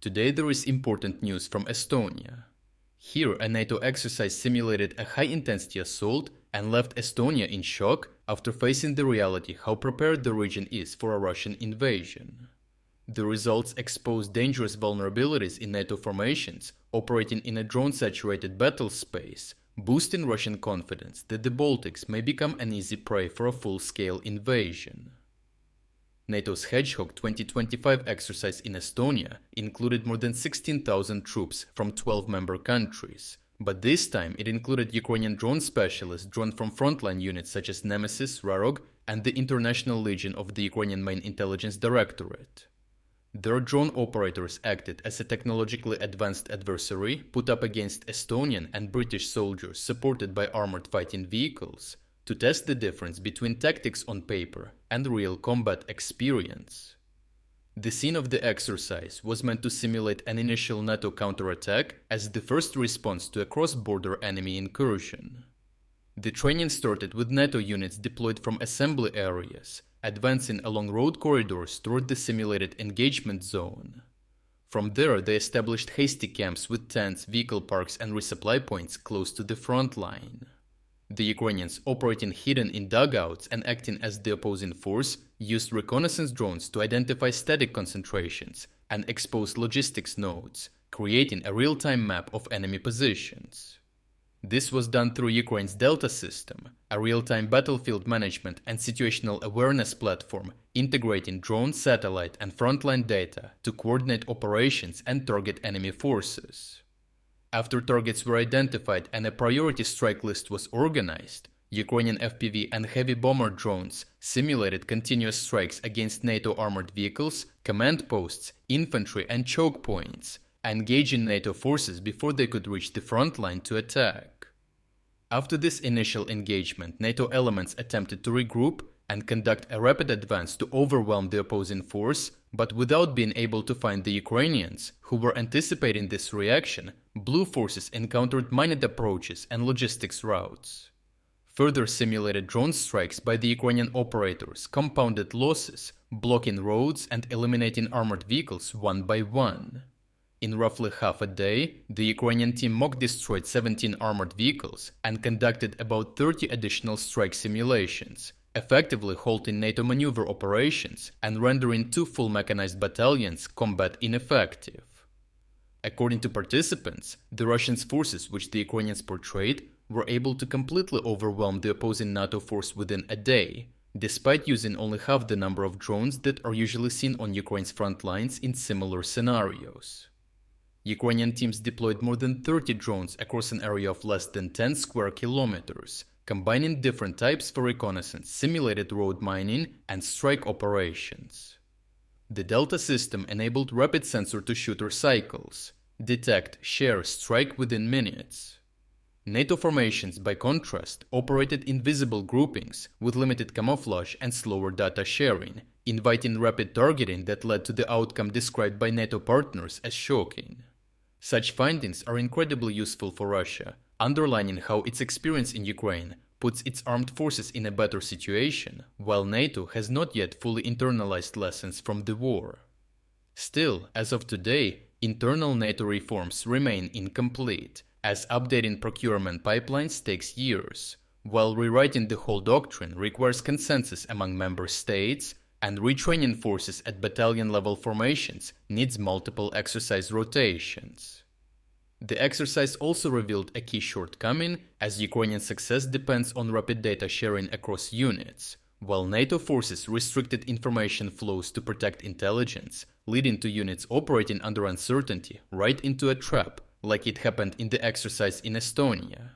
Today there is important news from Estonia. Here, a NATO exercise simulated a high-intensity assault and left Estonia in shock after facing the reality how prepared the region is for a Russian invasion. The results expose dangerous vulnerabilities in NATO formations operating in a drone-saturated battlespace, boosting Russian confidence that the Baltics may become an easy prey for a full-scale invasion. NATO's Hedgehog 2025 exercise in Estonia included more than 16,000 troops from 12 member countries, but this time it included Ukrainian drone specialists drawn from frontline units such as Nemesis, Rarog, and the International Legion of the Ukrainian Main Intelligence Directorate. Their drone operators acted as a technologically advanced adversary put up against Estonian and British soldiers supported by armored fighting vehicles to test the difference between tactics on paper and real combat experience. The scene of the exercise was meant to simulate an initial NATO counterattack as the first response to a cross-border enemy incursion. The training started with NATO units deployed from assembly areas, advancing along road corridors toward the simulated engagement zone. From there, they established hasty camps with tents, vehicle parks, and resupply points close to the front line. The Ukrainians, operating hidden in dugouts and acting as the opposing force, used reconnaissance drones to identify static concentrations and expose logistics nodes, creating a real-time map of enemy positions. This was done through Ukraine's Delta system, a real-time battlefield management and situational awareness platform integrating drone, satellite, and frontline data to coordinate operations and target enemy forces. After targets were identified and a priority strike list was organized, Ukrainian FPV and heavy bomber drones simulated continuous strikes against NATO armored vehicles, command posts, infantry, and choke points, engaging NATO forces before they could reach the front line to attack. After this initial engagement, NATO elements attempted to regroup and conduct a rapid advance to overwhelm the opposing force, but without being able to find the Ukrainians, who were anticipating this reaction, Blue forces encountered mined approaches and logistics routes. Further simulated drone strikes by the Ukrainian operators compounded losses, blocking roads and eliminating armored vehicles one by one. In roughly half a day, the Ukrainian team mock-destroyed 17 armored vehicles and conducted about 30 additional strike simulations, effectively halting NATO maneuver operations and rendering 2 full mechanized battalions combat ineffective. According to participants, the Russian forces which the Ukrainians portrayed were able to completely overwhelm the opposing NATO force within a day, despite using only half the number of drones that are usually seen on Ukraine's front lines in similar scenarios. Ukrainian teams deployed more than 30 drones across an area of less than 10 square kilometers, combining different types for reconnaissance, simulated road mining, and strike operations. The Delta system enabled rapid sensor-to-shooter cycles, detect, share, strike within minutes. NATO formations, by contrast, operated in visible groupings with limited camouflage and slower data sharing, inviting rapid targeting that led to the outcome described by NATO partners as shocking. Such findings are incredibly useful for Russia, underlining how its experience in Ukraine puts its armed forces in a better situation, while NATO has not yet fully internalized lessons from the war. Still, as of today, internal NATO reforms remain incomplete, as updating procurement pipelines takes years, while rewriting the whole doctrine requires consensus among member states, and retraining forces at battalion-level formations needs multiple exercise rotations. The exercise also revealed a key shortcoming, as Ukrainian success depends on rapid data sharing across units, while NATO forces restricted information flows to protect intelligence, leading to units operating under uncertainty right into a trap, like it happened in the exercise in Estonia.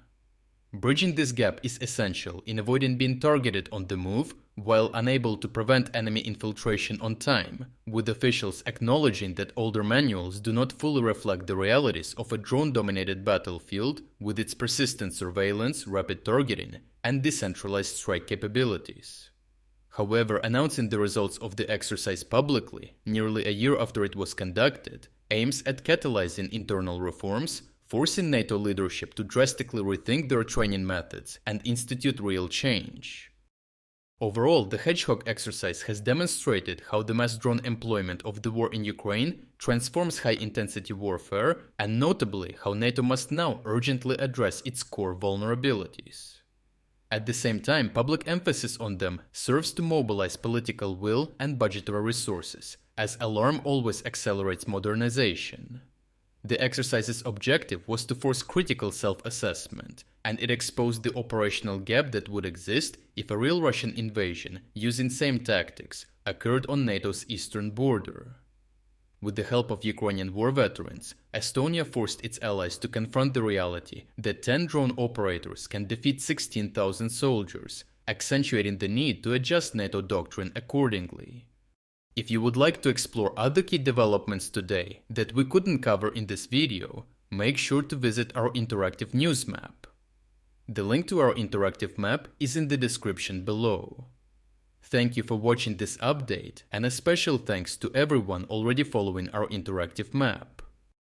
Bridging this gap is essential in avoiding being targeted on the move while unable to prevent enemy infiltration on time, with officials acknowledging that older manuals do not fully reflect the realities of a drone-dominated battlefield with its persistent surveillance, rapid targeting, and decentralized strike capabilities. However, announcing the results of the exercise publicly, nearly a year after it was conducted, aims at catalyzing internal reforms, forcing NATO leadership to drastically rethink their training methods and institute real change. Overall, the Hedgehog exercise has demonstrated how the mass drone employment of the war in Ukraine transforms high-intensity warfare, and notably how NATO must now urgently address its core vulnerabilities. At the same time, public emphasis on them serves to mobilize political will and budgetary resources, as alarm always accelerates modernization. The exercise's objective was to force critical self-assessment, and it exposed the operational gap that would exist if a real Russian invasion, using same tactics, occurred on NATO's eastern border. With the help of Ukrainian war veterans, Estonia forced its allies to confront the reality that 10 drone operators can defeat 16,000 soldiers, accentuating the need to adjust NATO doctrine accordingly. If you would like to explore other key developments today that we couldn't cover in this video, make sure to visit our interactive news map. The link to our interactive map is in the description below. Thank you for watching this update, and a special thanks to everyone already following our interactive map.